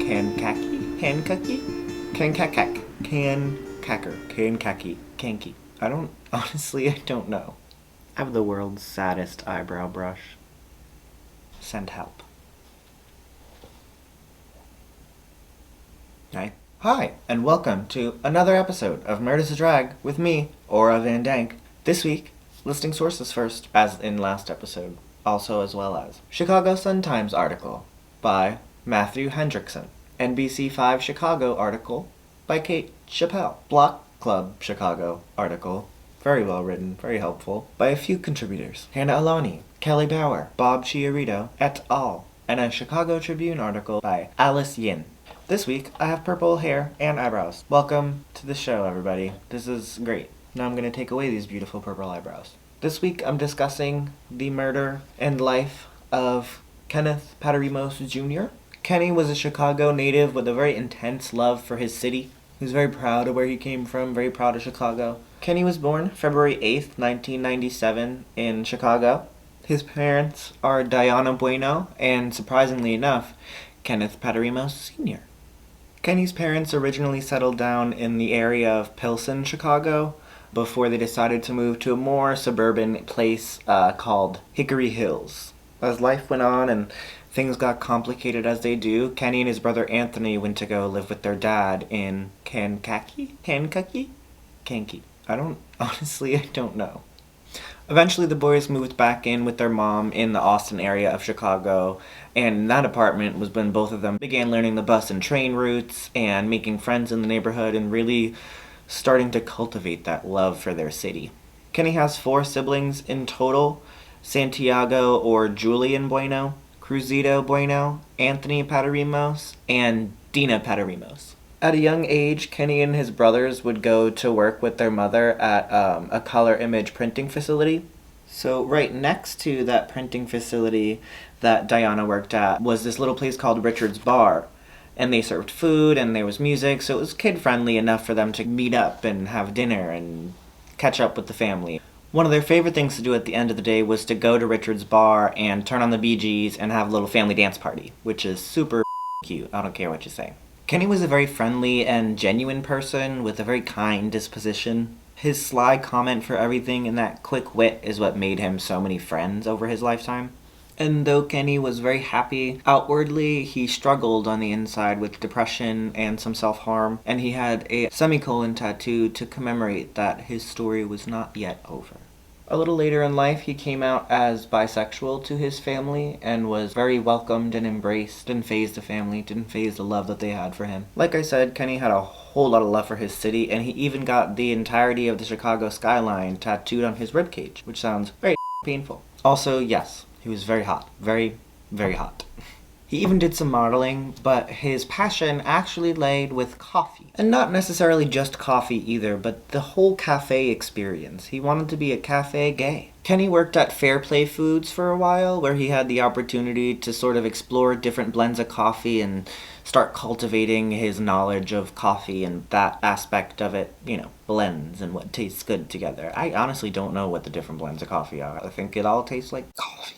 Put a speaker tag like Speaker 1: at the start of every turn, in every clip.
Speaker 1: Kankaki? Kankakak. Kankacker. Kankaki. Kanky. Honestly, I don't know. I have the world's saddest eyebrow brush. Send help. Hi, and welcome to another episode of Murder's a Drag with me, Aura Van Dank. This week, listing sources first, as in last episode, also as well as Chicago Sun-Times article by Matthew Hendrickson, NBC5 Chicago article by Kate Chappelle, Block Club Chicago article, very well written, very helpful, by a few contributors, Hannah Aloni, Kelly Bauer, Bob Chiarito, et al., and a Chicago Tribune article by Alice Yin. This week, I have purple hair and eyebrows. Welcome to the show, everybody. This is great. Now I'm going to take away these beautiful purple eyebrows. This week, I'm discussing the murder and life of Kenneth Paterimos Jr. Kenny was a Chicago native with a very intense love for his city. He was very proud of where he came from, very proud of Chicago. Kenny was born February 8th, 1997 in Chicago. His parents are Diana Bueno and, surprisingly enough, Kenneth Paterimos Sr. Kenny's parents originally settled down in the area of Pilsen, Chicago, before they decided to move to a more suburban place called Hickory Hills. As life went on and things got complicated as they do, Kenny and his brother Anthony went to go live with their dad in Kankaki? Kanky. I don't know. Eventually the boys moved back in with their mom in the Austin area of Chicago, and in that apartment was when both of them began learning the bus and train routes and making friends in the neighborhood and really starting to cultivate that love for their city. Kenny has 4 siblings in total: Santiago or Julian Bueno, Cruzito Bueno, Anthony Paterimos, and Dina Paterimos. At a young age, Kenny and his brothers would go to work with their mother at a color image printing facility. So right next to that printing facility that Diana worked at was this little place called Richard's Bar. And they served food and there was music, so it was kid-friendly enough for them to meet up and have dinner and catch up with the family. One of their favorite things to do at the end of the day was to go to Richard's Bar and turn on the Bee Gees and have a little family dance party, which is super cute. I don't care what you say. Kenny was a very friendly and genuine person with a very kind disposition. His sly comment for everything and that quick wit is what made him so many friends over his lifetime. And though Kenny was very happy outwardly, he struggled on the inside with depression and some self-harm, and he had a semicolon tattoo to commemorate that his story was not yet over. A little later in life, he came out as bisexual to his family and was very welcomed and embraced. Didn't faze the family, didn't faze the love that they had for him. Like I said, Kenny had a whole lot of love for his city, and he even got the entirety of the Chicago skyline tattooed on his ribcage, which sounds very painful. Also, yes, he was very hot. Very, very hot. He even did some modeling, but his passion actually laid with coffee. And not necessarily just coffee either, but the whole cafe experience. He wanted to be a Café Gay. Kenny worked at Fair Play Foods for a while, where he had the opportunity to sort of explore different blends of coffee and start cultivating his knowledge of coffee and that aspect of it, blends and what tastes good together. I honestly don't know what the different blends of coffee are. I think it all tastes like coffee.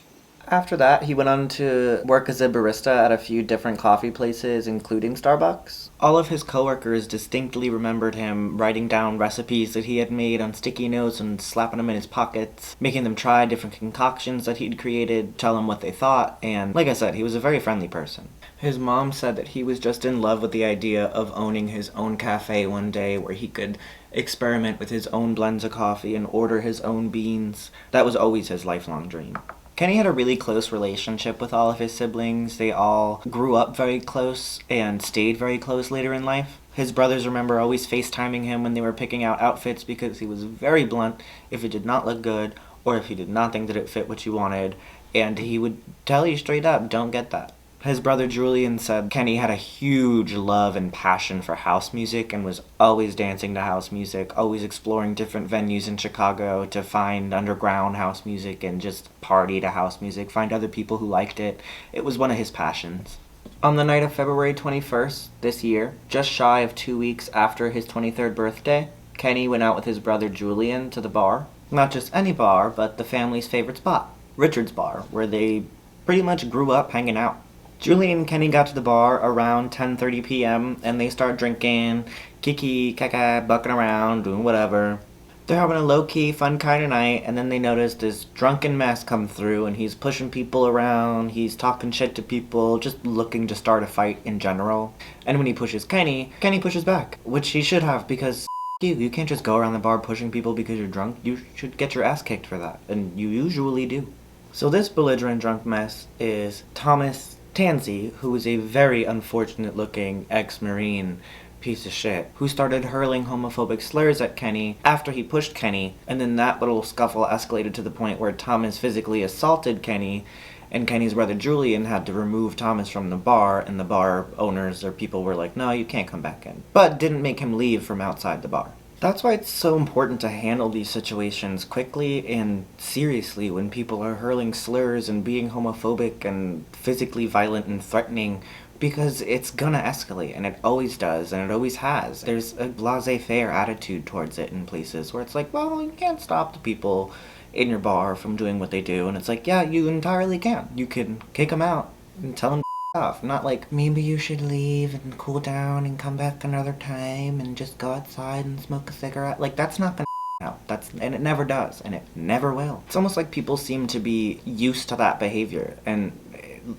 Speaker 1: After that, he went on to work as a barista at a few different coffee places, including Starbucks. All of his coworkers distinctly remembered him writing down recipes that he had made on sticky notes and slapping them in his pockets, making them try different concoctions that he'd created, tell them what they thought, and like I said, he was a very friendly person. His mom said that he was just in love with the idea of owning his own cafe one day where he could experiment with his own blends of coffee and order his own beans. That was always his lifelong dream. Kenny had a really close relationship with all of his siblings. They all grew up very close and stayed very close later in life. His brothers remember always FaceTiming him when they were picking out outfits because he was very blunt if it did not look good or if he did not think that it fit what you wanted, and he would tell you straight up, don't get that. His brother Julian said Kenny had a huge love and passion for house music and was always dancing to house music, always exploring different venues in Chicago to find underground house music and just party to house music, find other people who liked it. It was one of his passions. On the night of February 21st this year, just shy of 2 weeks after his 23rd birthday, Kenny went out with his brother Julian to the bar. Not just any bar, but the family's favorite spot, Richard's Bar, where they pretty much grew up hanging out. Julian and Kenny got to the bar around 10:30 p.m. and they start drinking, kiki, kaka, bucking around, doing whatever. They're having a low-key, fun kind of night, and then they notice this drunken mess come through, and he's pushing people around, he's talking shit to people, just looking to start a fight in general. And when he pushes Kenny, Kenny pushes back, which he should have, because you can't just go around the bar pushing people because you're drunk. You should get your ass kicked for that, and you usually do. So this belligerent drunk mess is Thomas Tansey, who is a very unfortunate-looking ex-Marine piece of shit, who started hurling homophobic slurs at Kenny after he pushed Kenny, and then that little scuffle escalated to the point where Thomas physically assaulted Kenny, and Kenny's brother Julian had to remove Thomas from the bar, and the bar owners or people were like, no, you can't come back in, but didn't make him leave from outside the bar. That's why it's so important to handle these situations quickly and seriously when people are hurling slurs and being homophobic and physically violent and threatening, because it's gonna escalate, and it always does, and it always has. There's a laissez-faire attitude towards it in places where it's like, well, you can't stop the people in your bar from doing what they do, and it's like, yeah, you entirely can. You can kick them out and tell them off, not like, maybe you should leave and cool down and come back another time and just go outside and smoke a cigarette. Like, that's not gonna out. And it never does, and it never will. It's almost like people seem to be used to that behavior, and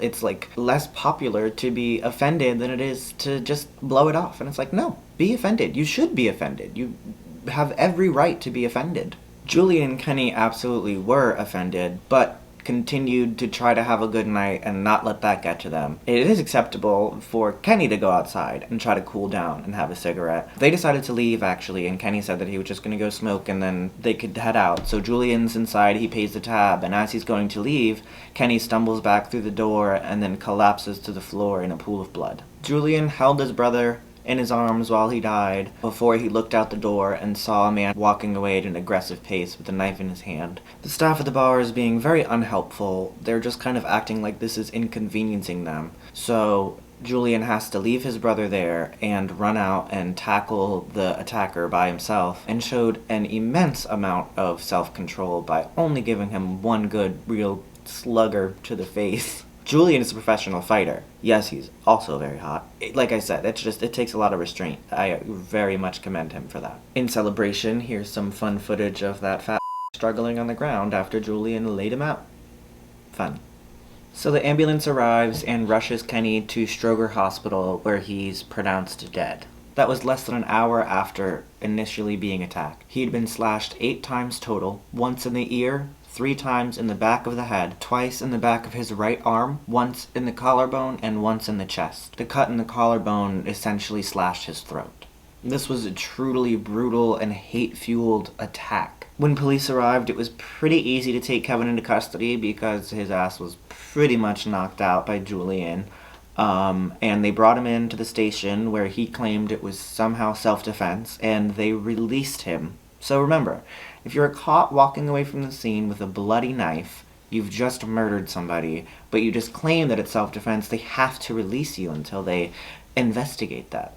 Speaker 1: it's like less popular to be offended than it is to just blow it off. And it's like, no, be offended. You should be offended. You have every right to be offended. Julian and Kenny absolutely were offended, but continued to try to have a good night and not let that get to them. It is acceptable for Kenny to go outside and try to cool down and have a cigarette. They decided to leave, actually, and Kenny said that he was just going to go smoke and then they could head out. So Julian's inside, he pays the tab, and as he's going to leave, Kenny stumbles back through the door and then collapses to the floor in a pool of blood. Julian held his brother in his arms while he died, before he looked out the door and saw a man walking away at an aggressive pace with a knife in his hand. The staff at the bar is being very unhelpful. They're just kind of acting like this is inconveniencing them. So Julian has to leave his brother there and run out and tackle the attacker by himself, and showed an immense amount of self-control by only giving him one good, real slugger to the face. Julian is a professional fighter. Yes, he's also very hot. Like I said, it takes a lot of restraint. I very much commend him for that. In celebration, here's some fun footage of that fat struggling on the ground after Julian laid him out. Fun. So the ambulance arrives and rushes Kenny to Stroger Hospital, where he's pronounced dead. That was less than an hour after initially being attacked. He'd been slashed 8 times total, once in the ear, 3 times in the back of the head, twice in the back of his right arm, once in the collarbone, and once in the chest. The cut in the collarbone essentially slashed his throat. This was a truly brutal and hate-fueled attack. When police arrived, it was pretty easy to take Kevin into custody because his ass was pretty much knocked out by Julian. And they brought him into the station where he claimed it was somehow self-defense, and they released him. So remember, if you're caught walking away from the scene with a bloody knife, you've just murdered somebody, but you just claim that it's self-defense, they have to release you until they investigate that.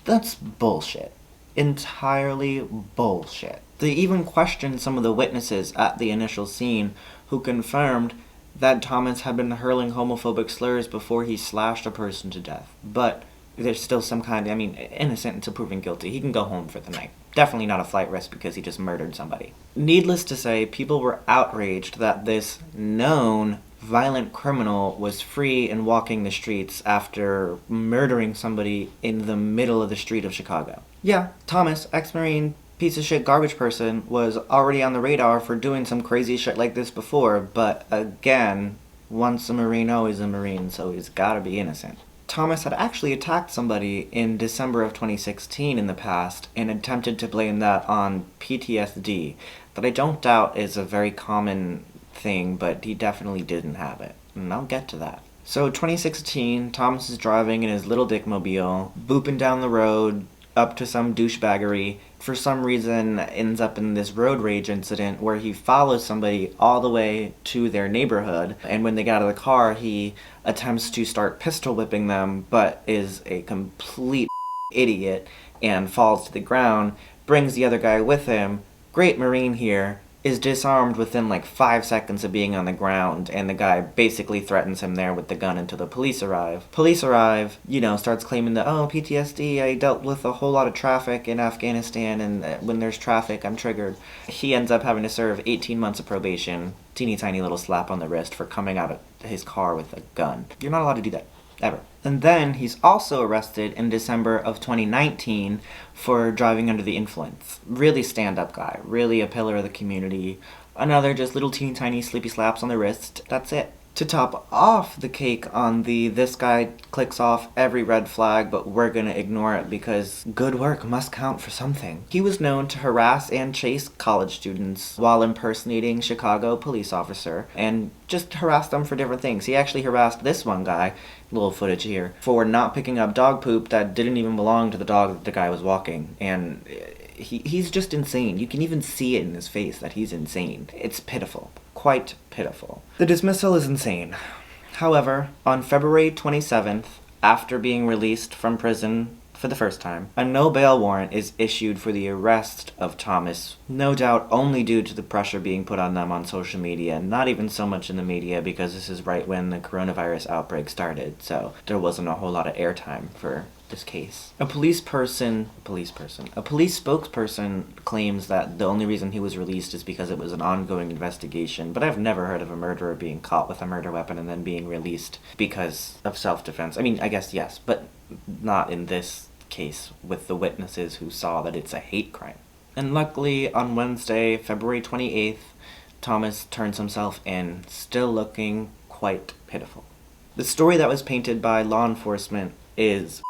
Speaker 1: That's bullshit. Entirely bullshit. They even questioned some of the witnesses at the initial scene who confirmed that Thomas had been hurling homophobic slurs before he slashed a person to death. But there's still some kind of, innocent until proven guilty. He can go home for the night. Definitely not a flight risk because he just murdered somebody. Needless to say, people were outraged that this known violent criminal was free and walking the streets after murdering somebody in the middle of the street of Chicago. Yeah, Thomas, ex-Marine, piece of shit garbage person, was already on the radar for doing some crazy shit like this before, but again, once a Marine, always a Marine, so he's gotta be innocent. Thomas had actually attacked somebody in December of 2016 in the past and attempted to blame that on PTSD, that I don't doubt is a very common thing, but he definitely didn't have it, and I'll get to that. So 2016, Thomas is driving in his little dickmobile, booping down the road up to some douchebaggery. For some reason, ends up in this road rage incident where he follows somebody all the way to their neighborhood, and when they get out of the car, he attempts to start pistol whipping them, but is a complete idiot and falls to the ground, brings the other guy with him. Great Marine here, is disarmed within like 5 seconds of being on the ground, and the guy basically threatens him there with the gun until the police arrive. Police arrive, starts claiming that, oh, PTSD, I dealt with a whole lot of traffic in Afghanistan, and when there's traffic, I'm triggered. He ends up having to serve 18 months of probation, teeny tiny little slap on the wrist for coming out of his car with a gun. You're not allowed to do that. Ever. And then he's also arrested in December of 2019 for driving under the influence. Really stand-up guy. Really a pillar of the community. Another just little teeny tiny sleepy slaps on the wrist. That's it. To top off the cake on this guy clicks off every red flag, but we're gonna ignore it because good work must count for something. He was known to harass and chase college students while impersonating Chicago police officer and just harass them for different things. He actually harassed this one guy, little footage here, for not picking up dog poop that didn't even belong to the dog that the guy was walking. And he's just insane. You can even see it in his face that he's insane. It's pitiful. Quite pitiful. The dismissal is insane. However, on February 27th, after being released from prison for the first time, a no bail warrant is issued for the arrest of Thomas, no doubt only due to the pressure being put on them on social media, not even so much in the media because this is right when the coronavirus outbreak started, so there wasn't a whole lot of airtime for this case. A police spokesperson claims that the only reason he was released is because it was an ongoing investigation, but I've never heard of a murderer being caught with a murder weapon and then being released because of self-defense. I mean, I guess yes, but not in this case with the witnesses who saw that it's a hate crime. And luckily, on Wednesday, February 28th, Thomas turns himself in, still looking quite pitiful. The story that was painted by law enforcement is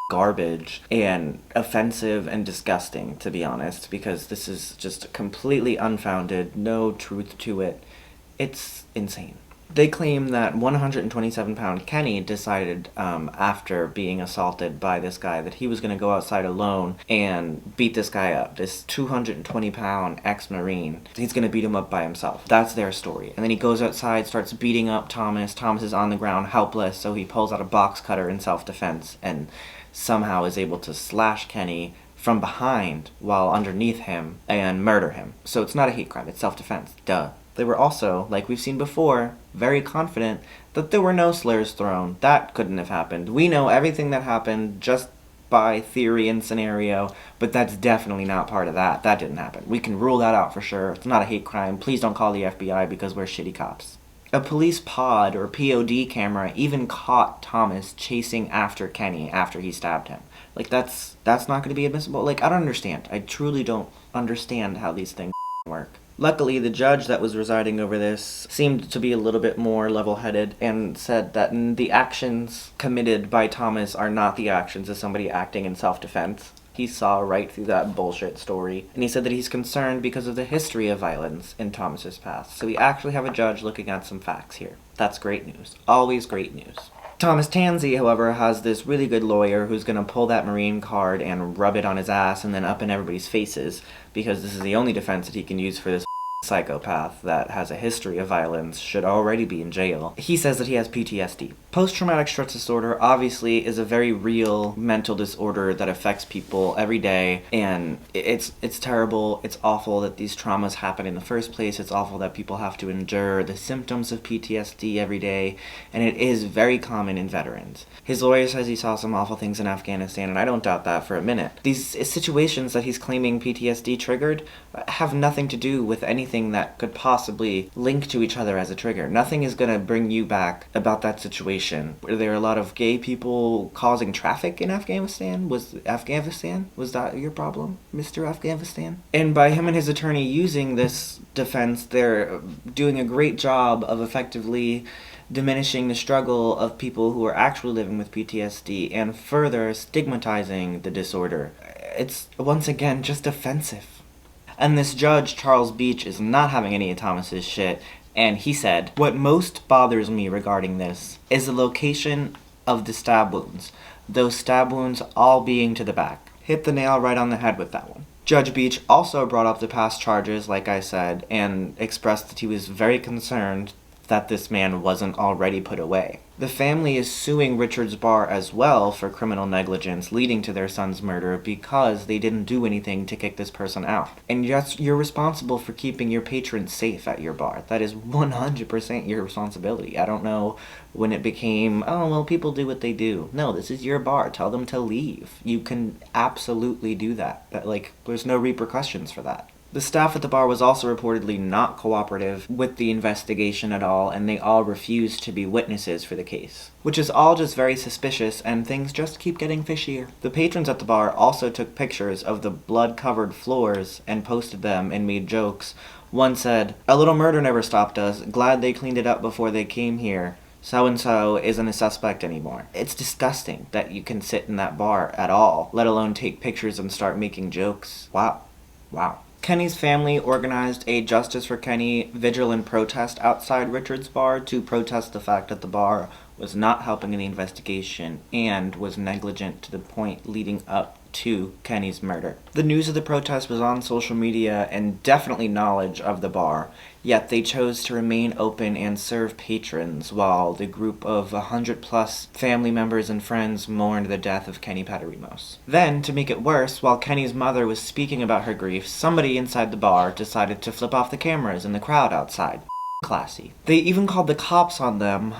Speaker 1: garbage and offensive and disgusting, to be honest, because this is just completely unfounded, no truth to it. It's insane. They claim that 127-pound Kenny decided after being assaulted by this guy that he was going to go outside alone and beat this guy up, this 220-pound ex-Marine. He's going to beat him up by himself. That's their story. And then he goes outside, starts beating up Thomas. Thomas is on the ground helpless, so he pulls out a box cutter in self-defense and somehow is able to slash Kenny from behind while underneath him and murder him. So it's not a hate crime, it's self-defense. Duh. They were also, like we've seen before, very confident that there were no slurs thrown. That couldn't have happened. We know everything that happened just by theory and scenario, but that's definitely not part of that. That didn't happen. We can rule that out for sure. It's not a hate crime. Please don't call the FBI because we're shitty cops. A police pod or POD camera even caught Thomas chasing after Kenny after he stabbed him. Like, that's not going to be admissible. Like, I don't understand. I truly don't understand how these things work. Luckily, the judge that was residing over this seemed to be a little bit more level-headed and said that the actions committed by Thomas are not the actions of somebody acting in self-defense. He saw right through that bullshit story, and he said that he's concerned because of the history of violence in Thomas's past. So we actually have a judge looking at some facts here. That's great news. Always great news. Thomas Tansey, however, has this really good lawyer who's going to pull that Marine card and rub it on his ass and then up in everybody's faces, because this is the only defense that he can use for this psychopath that has a history of violence, should already be in jail. He says that he has PTSD. Post-traumatic stress disorder obviously is a very real mental disorder that affects people every day, and it's terrible, it's awful that these traumas happen in the first place, it's awful that people have to endure the symptoms of PTSD every day, and it is very common in veterans. His lawyer says he saw some awful things in Afghanistan, and I don't doubt that for a minute. These situations that he's claiming PTSD triggered have nothing to do with anything that could possibly link to each other as a trigger. Nothing is going to bring you back about that situation. Were there a lot of gay people causing traffic in Afghanistan? Was that your problem, Mr. Afghanistan? And by him and his attorney using this defense, they're doing a great job of effectively diminishing the struggle of people who are actually living with PTSD and further stigmatizing the disorder. It's, once again, just offensive. And this judge, Charles Beach, is not having any of Thomas's shit, and he said, "What most bothers me regarding this is the location of the stab wounds, those stab wounds all being to the back." Hit the nail right on the head with that one. Judge Beach also brought up the past charges, like I said, and expressed that he was very concerned that this man wasn't already put away. The family is suing Richard's Bar as well for criminal negligence leading to their son's murder because they didn't do anything to kick this person out. And yes, you're responsible for keeping your patrons safe at your bar. That is 100% your responsibility. I don't know when it became, oh, well, people do what they do. No, this is your bar. Tell them to leave. You can absolutely do that. There's no repercussions for that. The staff at the bar was also reportedly not cooperative with the investigation at all, and they all refused to be witnesses for the case. Which is all just very suspicious, and things just keep getting fishier. The patrons at the bar also took pictures of the blood-covered floors and posted them and made jokes. One said, "A little murder never stopped us. Glad they cleaned it up before they came here. So-and-so isn't a suspect anymore." It's disgusting that you can sit in that bar at all, let alone take pictures and start making jokes. Wow. Kenny's family organized a Justice for Kenny vigil and protest outside Richard's Bar to protest the fact that the bar was not helping in the investigation and was negligent to the point leading up to Kenny's murder. The news of the protest was on social media and definitely knowledge of the bar, yet they chose to remain open and serve patrons while the group of 100+ family members and friends mourned the death of Kenny Paterimos. Then, to make it worse, while Kenny's mother was speaking about her grief, somebody inside the bar decided to flip off the cameras in the crowd outside. Classy. They even called the cops on them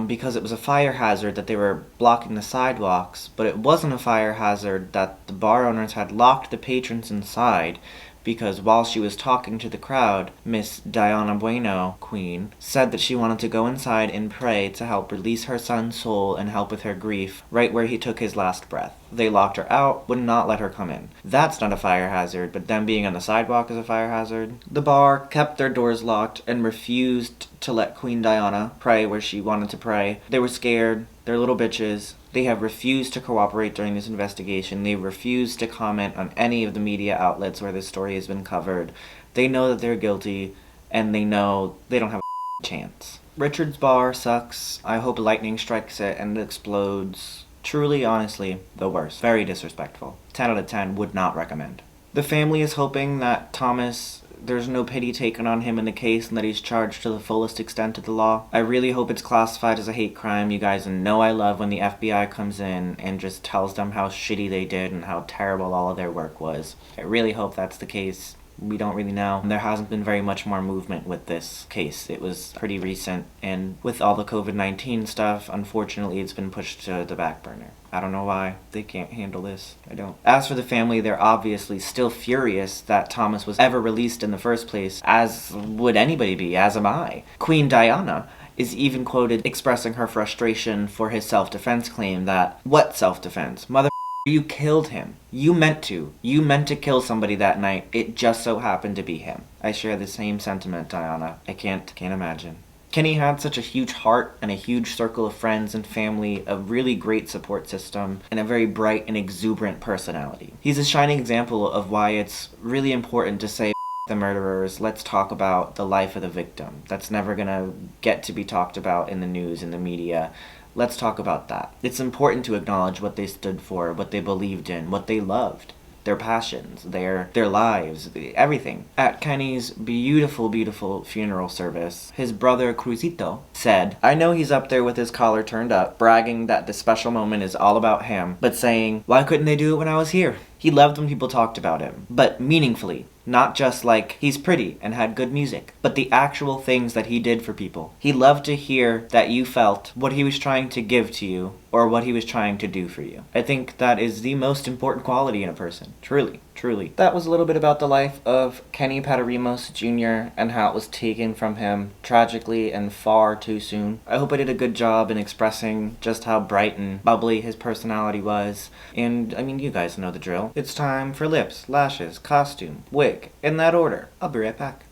Speaker 1: because it was a fire hazard that they were blocking the sidewalks, but it wasn't a fire hazard that the bar owners had locked the patrons inside because while she was talking to the crowd, Miss Diana Bueno, Queen, said that she wanted to go inside and pray to help release her son's soul and help with her grief right where he took his last breath. They locked her out, would not let her come in. That's not a fire hazard, but them being on the sidewalk is a fire hazard. The bar kept their doors locked and refused to let Queen Diana pray where she wanted to pray. They were scared. They're little bitches. They have refused to cooperate during this investigation. They refused to comment on any of the media outlets where this story has been covered. They know that they're guilty, and they know they don't have a chance. Richard's Bar sucks. I hope lightning strikes it and it explodes. Truly, honestly, the worst. Very disrespectful. 10 out of 10, would not recommend. The family is hoping that Thomas, there's no pity taken on him in the case and that he's charged to the fullest extent of the law. I really hope it's classified as a hate crime. You guys know I love when the FBI comes in and just tells them how shitty they did and how terrible all of their work was. I really hope that's the case. We don't really know. There hasn't been very much more movement with this case. It was pretty recent, and with all the COVID-19 stuff, unfortunately it's been pushed to the back burner. I don't know why. They can't handle this. I don't. As for the family, they're obviously still furious that Thomas was ever released in the first place, as would anybody be, as am I. Queen Diana is even quoted expressing her frustration for his self-defense claim that, what self-defense? Mother, you killed him. You meant to. You meant to kill somebody that night. It just so happened to be him. I share the same sentiment, Diana. I can't imagine. Kenny had such a huge heart and a huge circle of friends and family, a really great support system, and a very bright and exuberant personality. He's a shining example of why it's really important to say the murderers, let's talk about the life of the victim. That's never gonna get to be talked about in the news, in the media. Let's talk about that. It's important to acknowledge what they stood for, what they believed in, what they loved, their passions, their lives, everything. At Kenny's beautiful, beautiful funeral service, his brother Cruzito said, I know he's up there with his collar turned up, bragging that the special moment is all about him, but saying, why couldn't they do it when I was here? He loved when people talked about him, but meaningfully. Not just like, he's pretty and had good music, but the actual things that he did for people. He loved to hear that you felt what he was trying to give to you, or what he was trying to do for you. I think that is the most important quality in a person. Truly, truly. That was a little bit about the life of Kenny Paterimos Jr. and how it was taken from him tragically and far too soon. I hope I did a good job in expressing just how bright and bubbly his personality was. And, I mean, you guys know the drill. It's time for lips, lashes, costume, wig, in that order. I'll be right back.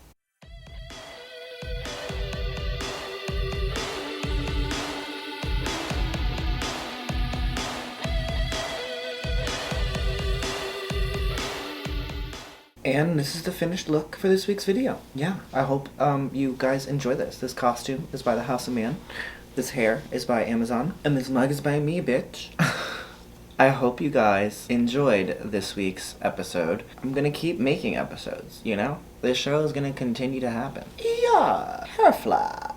Speaker 1: And this is the finished look for this week's video. Yeah, I hope you guys enjoy this. This costume is by the House of Man. This hair is by Amazon. And this mug is by me, bitch. I hope you guys enjoyed this week's episode. I'm gonna keep making episodes, you know? This show is gonna continue to happen. Yeah, hair flap.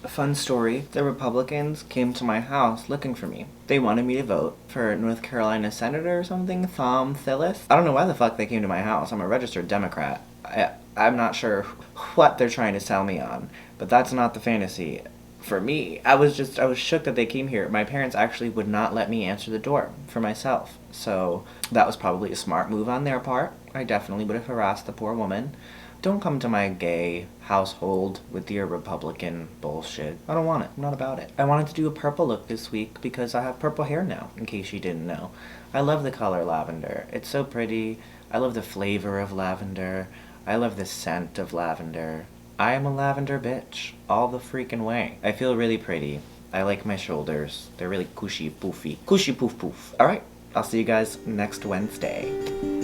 Speaker 1: A fun story, the Republicans came to my house looking for me. They wanted me to vote for North Carolina Senator or something, Thom Tillis. I don't know why the fuck they came to my house. I'm a registered Democrat. I'm not sure what they're trying to sell me on, but that's not the fantasy. For me, I was shook that they came here. My parents actually would not let me answer the door for myself. So that was probably a smart move on their part. I definitely would have harassed the poor woman. Don't come to my gay household with your Republican bullshit. I don't want it. I'm not about it. I wanted to do a purple look this week because I have purple hair now, in case you didn't know. I love the color lavender. It's so pretty. I love the flavor of lavender. I love the scent of lavender. I am a lavender bitch. All the freaking way. I feel really pretty. I like my shoulders. They're really cushy poofy. Cushy poof poof. Alright, I'll see you guys next Wednesday.